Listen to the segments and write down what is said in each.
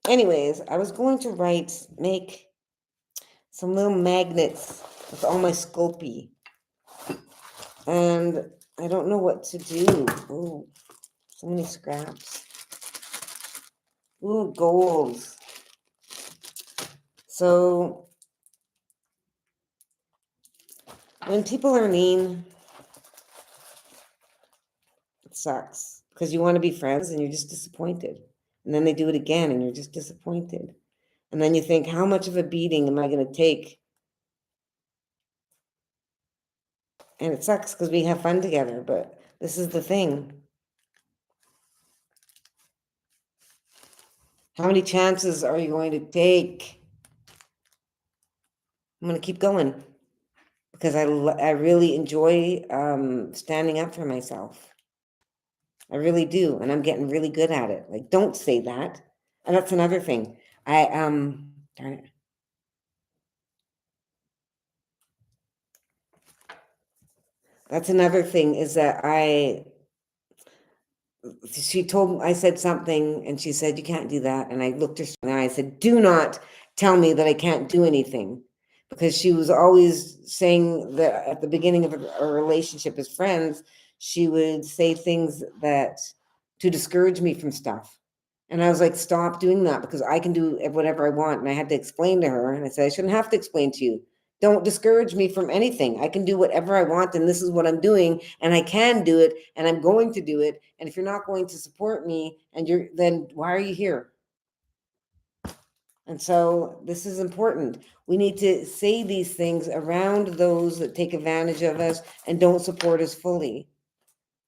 Anyways, I was going to make some little magnets with all my Sculpey. And I don't know what to do. Ooh, so many scraps. Ooh, golds. So when people are mean, it sucks because you want to be friends and you're just disappointed. And then they do it again and you're just disappointed. And then you think, how much of a beating am I going to take? And it sucks because we have fun together, but this is the thing. How many chances are you going to take? I'm going to keep going because I really enjoy standing up for myself. I really do, and I'm getting really good at it. Like, don't say that. And that's another thing. Darn it. That's another thing is that I said something and she said, you can't do that. And I looked her in the eye. I said, do not tell me that I can't do anything. Because she was always saying that at the beginning of a relationship as friends, she would say things that to discourage me from stuff. And I was like, stop doing that because I can do whatever I want. And I had to explain to her. And I said, I shouldn't have to explain to you. Don't discourage me from anything. I can do whatever I want. And this is what I'm doing. And I can do it. And I'm going to do it. And if you're not going to support me, then why are you here? And so this is important. We need to say these things around those that take advantage of us and don't support us fully.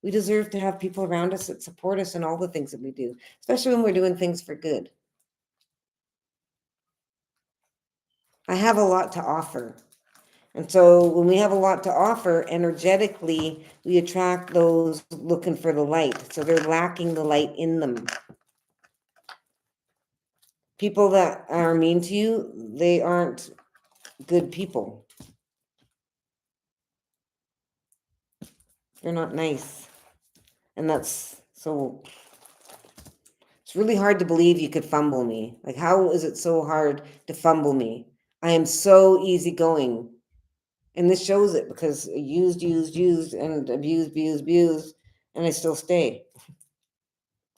We deserve to have people around us that support us in all the things that we do, especially when we're doing things for good. I have a lot to offer. And so when we have a lot to offer, energetically, we attract those looking for the light. So they're lacking the light in them. People that are mean to you, they aren't good people. They're not nice. And that's so, it's really hard to believe you could fumble me. Like, how is it so hard to fumble me? I am so easygoing. And this shows it because used, and abused, and I still stay.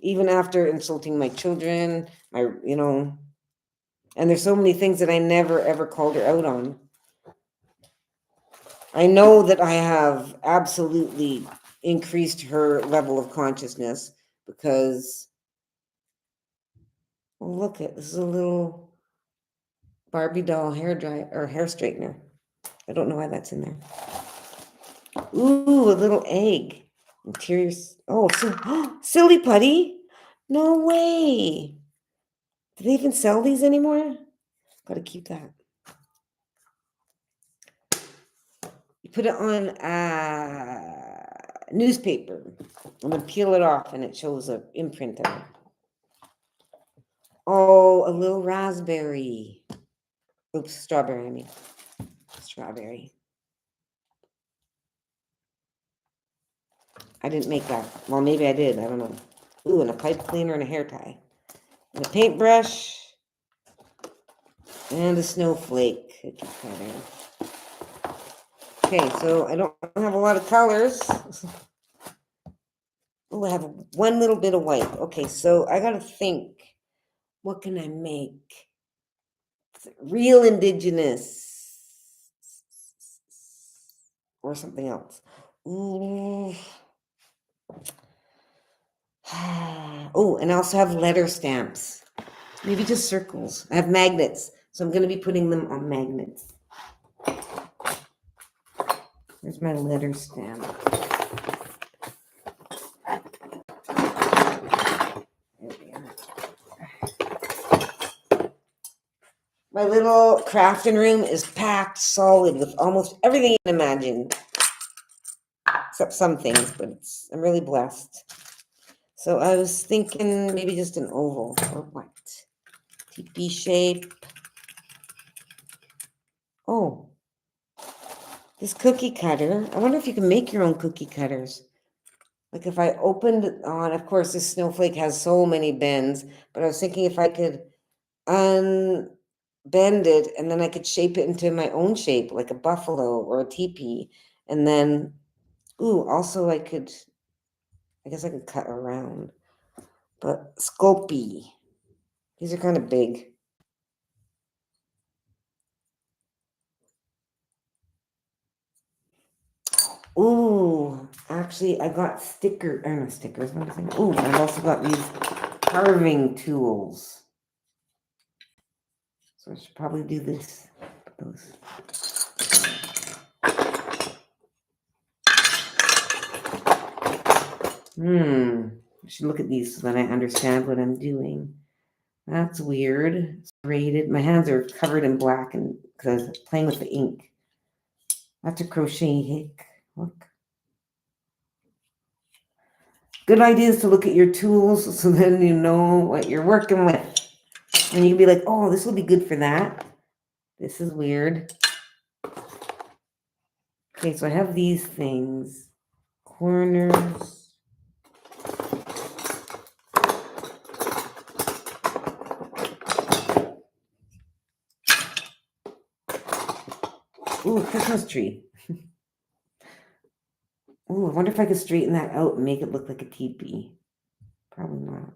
Even after insulting my children, and there's so many things that I never ever called her out on. I know that I have absolutely increased her level of consciousness because, oh, look, this is a little Barbie doll hair straightener. I don't know why that's in there. Ooh, a little egg. Interior. Oh, silly putty. No way. Do they even sell these anymore? Gotta keep that. You put it on a newspaper and then peel it off and it shows an imprint of it. Oh, a little raspberry. Oops, strawberry, I mean. Strawberry. I didn't make that. Well, maybe I did. I don't know. Ooh, and a pipe cleaner and a hair tie. And a paintbrush. And a snowflake. Okay, so I don't have a lot of colors. Oh, I have one little bit of white. Okay, so I gotta think. What can I make? Real indigenous. Or something else. Ooh. Oh, and I also have letter stamps. Maybe just circles. I have magnets, so I'm going to be putting them on magnets. There's my letter stamp. My little crafting room is packed solid with almost everything you can imagine. Except some things, but I'm really blessed. So I was thinking maybe just an oval or what? TP shape. Oh, this cookie cutter. I wonder if you can make your own cookie cutters. Like if I opened it on, of course, this snowflake has so many bends, but I was thinking if I could unbend it, and then I could shape it into my own shape, like a buffalo or a teepee. And then, also I guess I could cut around. But Sculpey, these are kind of big. Ooh, actually, I got not stickers, what am I saying? Ooh, I've also got these carving tools. So I should probably do this. Those. I should look at these so that I understand what I'm doing. That's weird. Serrated. My hands are covered in black and because I was playing with the ink. That's a crochet hook. Look. Good idea is to look at your tools so then you know what you're working with. And you can be like, oh, this will be good for that. This is weird. Okay, so I have these things. Corners. Ooh, Christmas tree. Ooh, I wonder if I could straighten that out and make it look like a teepee. Probably not.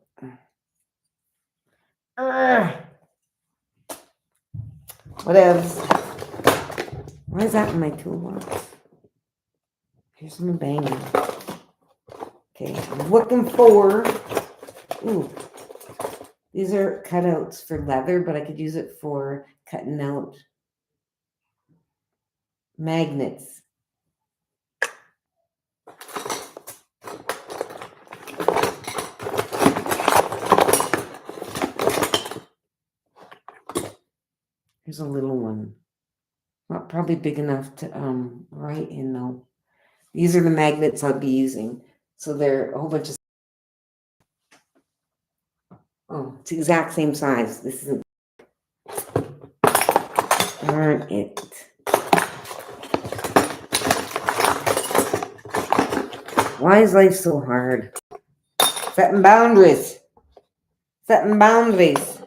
Whatever. Why is that in my toolbox? Here's some banging. Okay, I'm looking for. Ooh, these are cutouts for leather, but I could use it for cutting out magnets. Here's a little one. Not probably big enough to write in though. These are the magnets I'll be using. So they're a whole bunch of. Oh, it's the exact same size. This isn't. Darn it. Why is life so hard? Setting boundaries. Setting boundaries.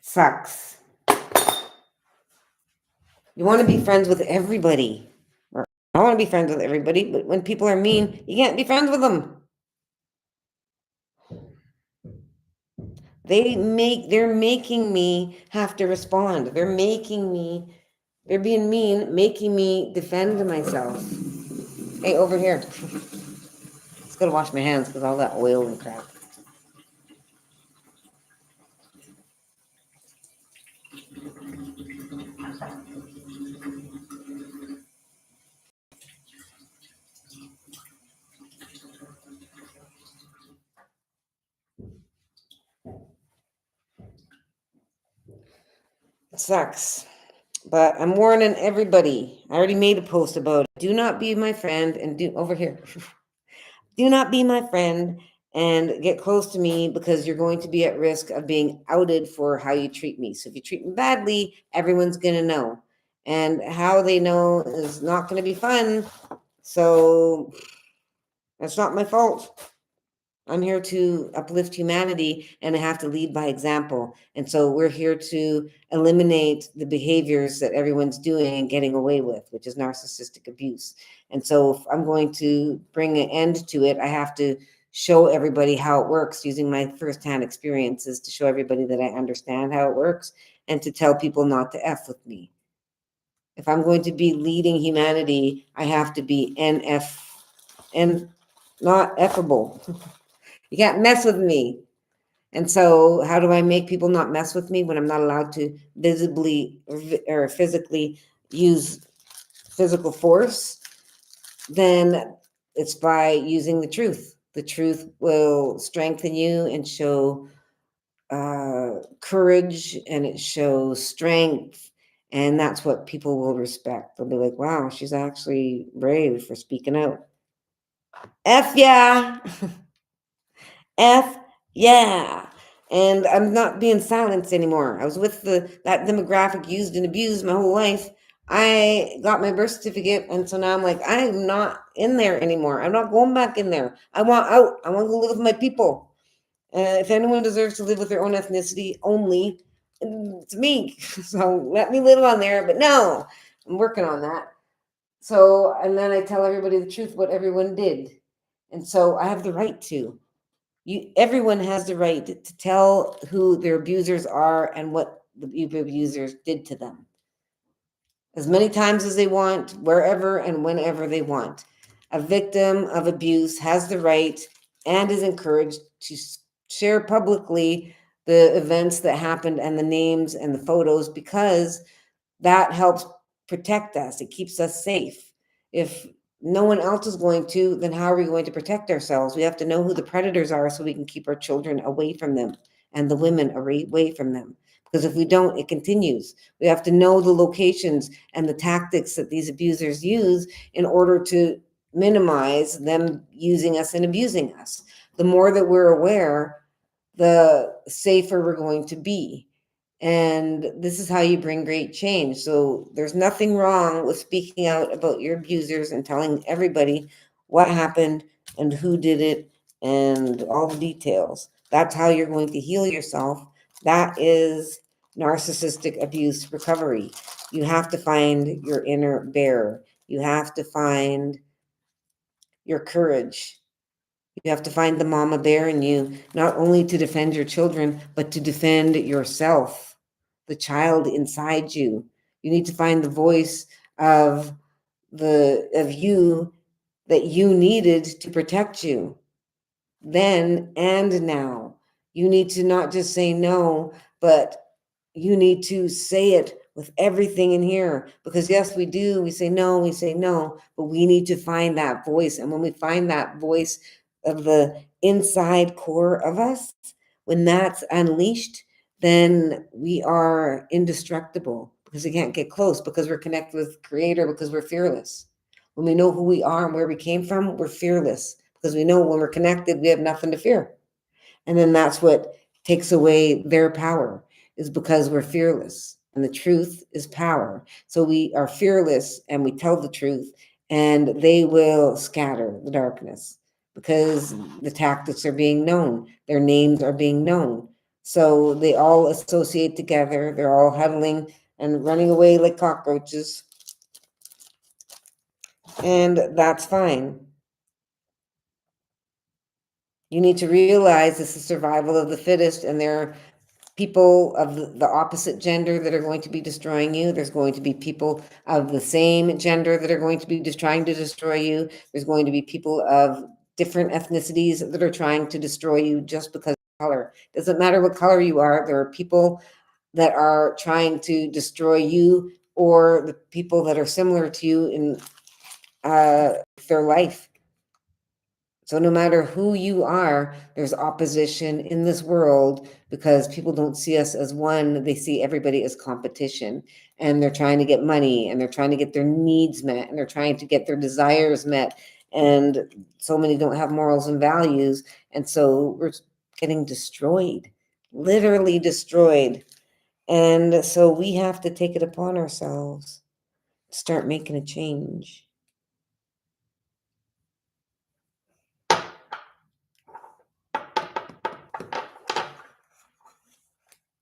Sucks. You want to be friends with everybody. Or I want to be friends with everybody, but when people are mean, you can't be friends with them. They're making me have to respond. They're being mean, making me defend myself. Hey, over here. Just gotta wash my hands because all that oil and crap. It sucks. But I'm warning everybody. I already made a post about it. Do not be my friend and do over here. Do not be my friend and get close to me because you're going to be at risk of being outed for how you treat me. So if you treat me badly, everyone's going to know. And how they know is not going to be fun. So that's not my fault. I'm here to uplift humanity and I have to lead by example. And so we're here to eliminate the behaviors that everyone's doing and getting away with, which is narcissistic abuse. And so if I'm going to bring an end to it, I have to show everybody how it works using my firsthand experiences to show everybody that I understand how it works and to tell people not to F with me. If I'm going to be leading humanity, I have to be NF and not Fable. You can't mess with me. And so how do I make people not mess with me when I'm not allowed to visibly or physically use physical force? Then it's by using the truth. The truth will strengthen you and show courage, and it shows strength. And that's what people will respect. They'll be like, wow, she's actually brave for speaking out. F yeah. F yeah. And I'm not being silenced anymore. I was with that demographic used and abused my whole life. I got my birth certificate, and so now I'm like, I'm not in there anymore. I'm not going back in there. I want out. I want to go live with my people. If anyone deserves to live with their own ethnicity only, it's me. So let me live on there. But no, I'm working on that. So, and then I tell everybody the truth, what everyone did. And so I have the right to. Everyone has the right to tell who their abusers are and what the abusers did to them as many times as they want, wherever and whenever they want. A victim of abuse has the right and is encouraged to share publicly the events that happened and the names and the photos, because that helps protect us. It keeps us safe. If no one else is going to, then how are we going to protect ourselves? We have to know who the predators are so we can keep our children away from them and the women away from them. Because if we don't, it continues. We have to know the locations and the tactics that these abusers use in order to minimize them using us and abusing us. The more that we're aware, the safer we're going to be. And this is how you bring great change. So there's nothing wrong with speaking out about your abusers and telling everybody what happened and who did it and all the details. That's how you're going to heal yourself. That is narcissistic abuse recovery. You have to find your inner bear. You have to find your courage. You have to find the mama bear in you, not only to defend your children, but to defend yourself, the child inside you. You need to find the voice of you that you needed to protect you then and now. You need to not just say no, but you need to say it with everything in here. Because yes, we do. We say no, but we need to find that voice. And when we find that voice of the inside core of us, when that's unleashed, then we are indestructible, because we can't get close, because we're connected with Creator, because we're fearless. When we know who we are and where we came from, we're fearless, because we know when we're connected, we have nothing to fear. And then that's what takes away their power, is because we're fearless. And the truth is power. So we are fearless and we tell the truth, and they will scatter the darkness because the tactics are being known, their names are being known. So they all associate together, they're all huddling and running away like cockroaches. And that's fine. You need to realize this is survival of the fittest, and there are people of the opposite gender that are going to be destroying you. There's going to be people of the same gender that are going to be just trying to destroy you. There's going to be people of different ethnicities that are trying to destroy you just because of color. Doesn't matter what color you are. There are people that are trying to destroy you, or the people that are similar to you in their life. So no matter who you are, there's opposition in this world, because people don't see us as one. They see everybody as competition, and they're trying to get money, and they're trying to get their needs met, and they're trying to get their desires met. And so many don't have morals and values. And so we're getting destroyed, literally destroyed. And so we have to take it upon ourselves to start making a change.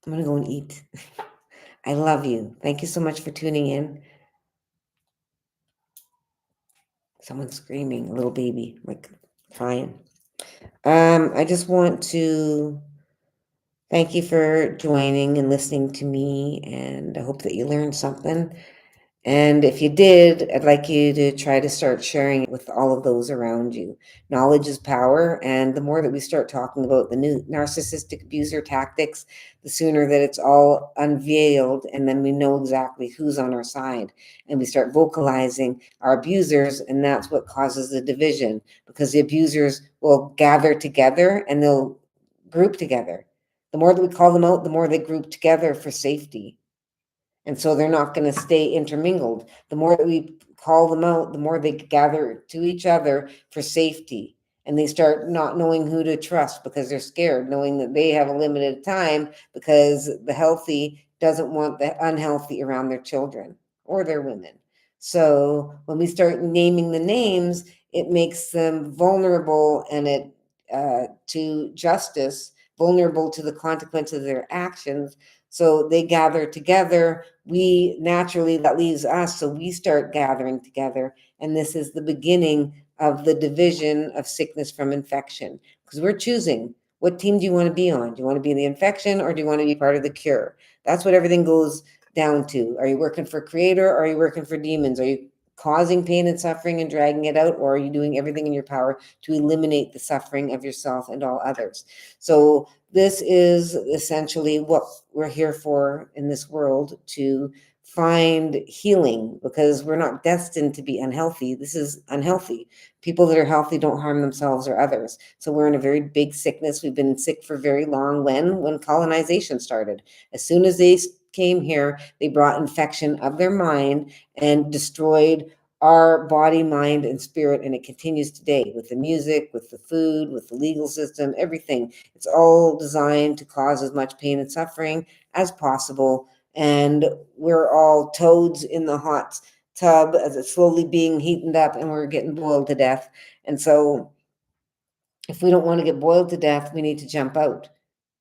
I'm going to go and eat. I love you. Thank you so much for tuning in. Someone's screaming, a little baby, like crying. I just want to thank you for joining and listening to me, and I hope that you learned something. And if you did, I'd like you to try to start sharing it with all of those around you. Knowledge is power. And the more that we start talking about the new narcissistic abuser tactics, the sooner that it's all unveiled. And then we know exactly who's on our side. And we start vocalizing our abusers. And that's what causes the division, because the abusers will gather together and they'll group together. The more that we call them out, the more they group together for safety. And so they're not going to stay intermingled. The more that we call them out, the more they gather to each other for safety. And they start not knowing who to trust, because they're scared, knowing that they have a limited time, because the healthy doesn't want the unhealthy around their children. or they're women. So when we start naming the names, it makes them vulnerable and to justice, vulnerable to the consequences of their actions. So they gather together. We naturally, that leaves us. So we start gathering together. And this is the beginning of the division of sickness from infection, because we're choosing what team do you want to be on? Do you want to be the infection, or do you want to be part of the cure? That's what everything goes down to. Are you working for creator, or are you working for demons? Are you causing pain and suffering and dragging it out, or are you doing everything in your power to eliminate the suffering of yourself and all others? So this is essentially what we're here for in this world, to find healing, because we're not destined to be unhealthy. This is unhealthy. People that are healthy don't harm themselves or others. So we're in a very big sickness. We've been sick for very long. When colonization started, as soon as they came here, they brought infection of their mind and destroyed our body, mind, and spirit. And it continues today with the music, with the food, with the legal system, everything. It's all designed to cause as much pain and suffering as possible. And we're all toads in the hot tub as it's slowly being heated up, and we're getting boiled to death. And so if we don't want to get boiled to death, we need to jump out.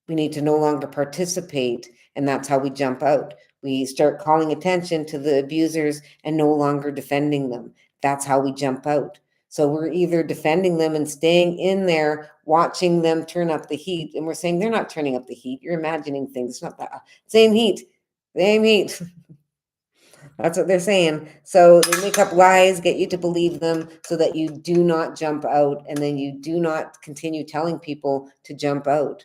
We need to no longer participate, and that's how we jump out. We start calling attention to the abusers and no longer defending them. That's how we jump out. So we're either defending them and staying in there, watching them turn up the heat, and we're saying they're not turning up the heat. You're imagining things. It's not that same heat, same heat. That's what they're saying. So they make up lies, get you to believe them so that you do not jump out, and then you do not continue telling people to jump out,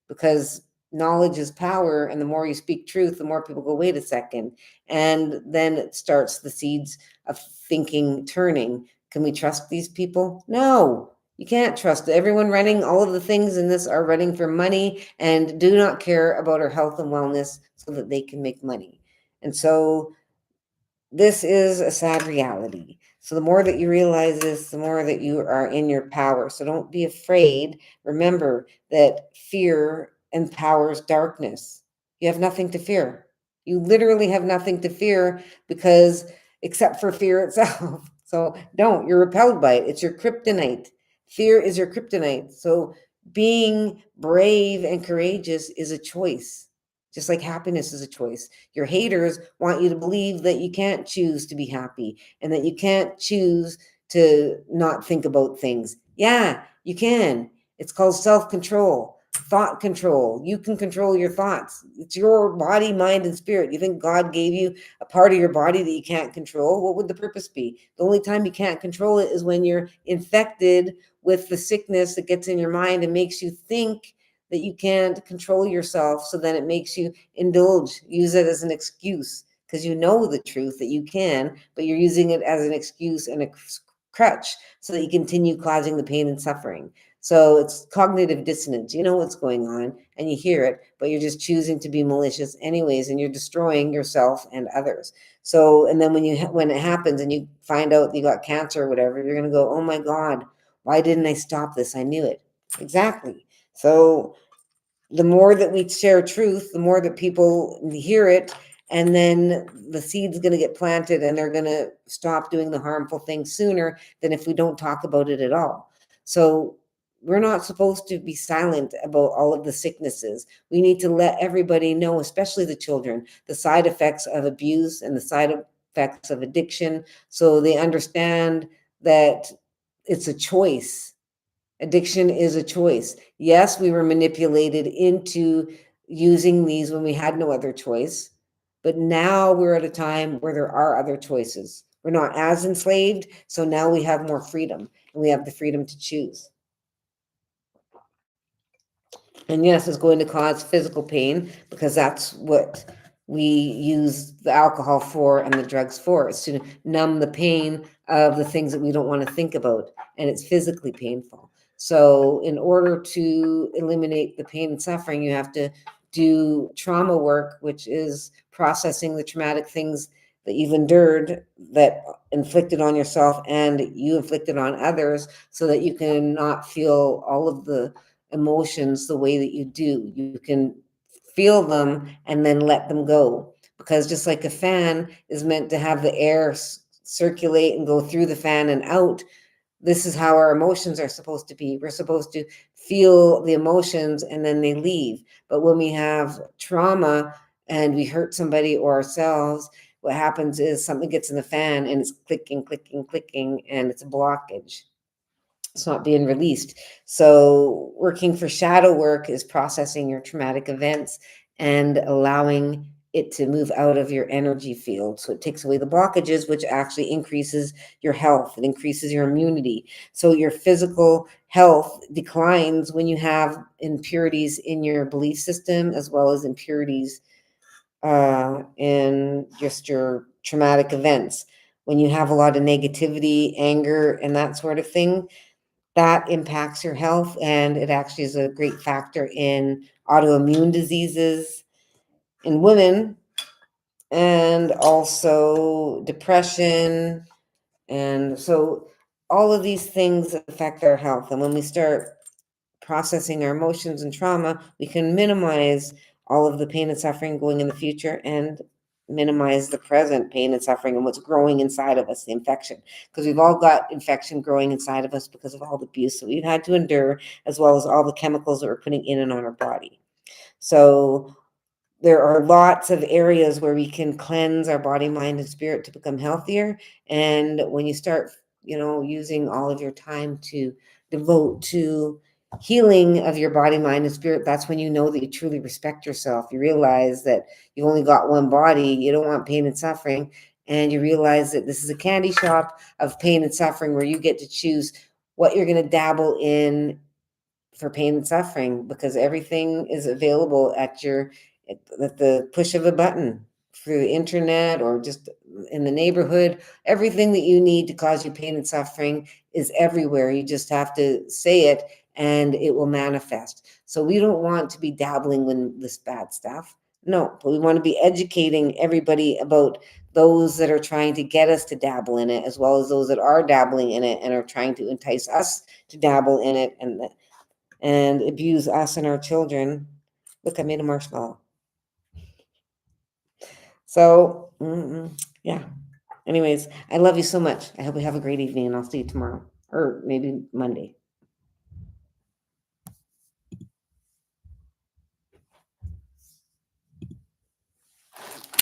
because knowledge is power. And the more you speak truth, the more people go, wait a second. And then it starts the seeds of thinking turning. Can we trust these people? No, you can't trust everyone running. All of the things in this are running for money and do not care about our health and wellness so that they can make money. And so this is a sad reality. So the more that you realize this, the more that you are in your power. So don't be afraid. Remember that fear empowers darkness. You have nothing to fear. You literally have nothing to fear, because except for fear itself. So don't, you're repelled by it. It's your kryptonite. Fear is your kryptonite. So being brave and courageous is a choice, just like happiness is a choice. Your haters want you to believe that you can't choose to be happy and that you can't choose to not think about things. Yeah, you can. It's called self-control, thought control. You can control your thoughts. It's your body, mind, and spirit. You think God gave you a part of your body that you can't control? What would the purpose be? The only time you can't control it is when you're infected with the sickness that gets in your mind and makes you think that you can't control yourself. So then it makes you indulge, use it as an excuse, because you know the truth that you can, but you're using it as an excuse and a crutch so that you continue causing the pain and suffering. So it's cognitive dissonance. You know what's going on and you hear it, but you're just choosing to be malicious anyways, and you're destroying yourself and others. So, and then when it happens and you find out you got cancer or whatever, you're going to go, oh my God, why didn't I stop this? I knew it. Exactly. So the more that we share truth, the more that people hear it, and then the seed's going to get planted and they're going to stop doing the harmful things sooner than if we don't talk about it at all. So we're not supposed to be silent about all of the sicknesses. We need to let everybody know, especially the children, the side effects of abuse and the side effects of addiction, so they understand that it's a choice. Addiction is a choice. Yes, we were manipulated into using these when we had no other choice, but now we're at a time where there are other choices. We're not as enslaved, so now we have more freedom, and we have the freedom to choose. And yes, it's going to cause physical pain, because that's what we use the alcohol for and the drugs for. It's to numb the pain of the things that we don't want to think about, and it's physically painful. So in order to eliminate the pain and suffering, you have to do trauma work, which is processing the traumatic things that you've endured, that inflicted on yourself and you inflicted on others, so that you can not feel all of the emotions the way that you do. You can feel them and then let them go, because just like a fan is meant to have the air circulate and go through the fan and out, this is how our emotions are supposed to be. We're supposed to feel the emotions and then they leave. But when we have trauma and we hurt somebody or ourselves, what happens is something gets in the fan and it's clicking, clicking, clicking, and it's a blockage. It's not being released. So working for shadow work is processing your traumatic events and allowing it to move out of your energy field. So it takes away the blockages, which actually increases your health. It increases your immunity. So your physical health declines when you have impurities in your belief system, as well as impurities in just your traumatic events. When you have a lot of negativity, anger, and that sort of thing, that impacts your health, and it actually is a great factor in autoimmune diseases in women, and also depression. And so all of these things affect our health. And when we start processing our emotions and trauma, we can minimize all of the pain and suffering going in the future, and minimize the present pain and suffering and what's growing inside of us, the infection. Because we've all got infection growing inside of us because of all the abuse that we've had to endure, as well as all the chemicals that we're putting in and on our body. So there are lots of areas where we can cleanse our body, mind, and spirit to become healthier. And when you start, using all of your time to devote to healing of your body, mind, and spirit, that's when you know that you truly respect yourself. You realize that you've only got one body. You don't want pain and suffering. And you realize that this is a candy shop of pain and suffering where you get to choose what you're going to dabble in for pain and suffering, because everything is available at the push of a button through the internet or just in the neighborhood. Everything that you need to cause you pain and suffering is everywhere. You just have to say it and it will manifest. So we don't want to be dabbling in this bad stuff. No, but we want to be educating everybody about those that are trying to get us to dabble in it, as well as those that are dabbling in it and are trying to entice us to dabble in it, and abuse us and our children. Look, I made a marshmallow. So, yeah. Anyways, I love you so much. I hope you have a great evening, and I'll see you tomorrow, or maybe Monday.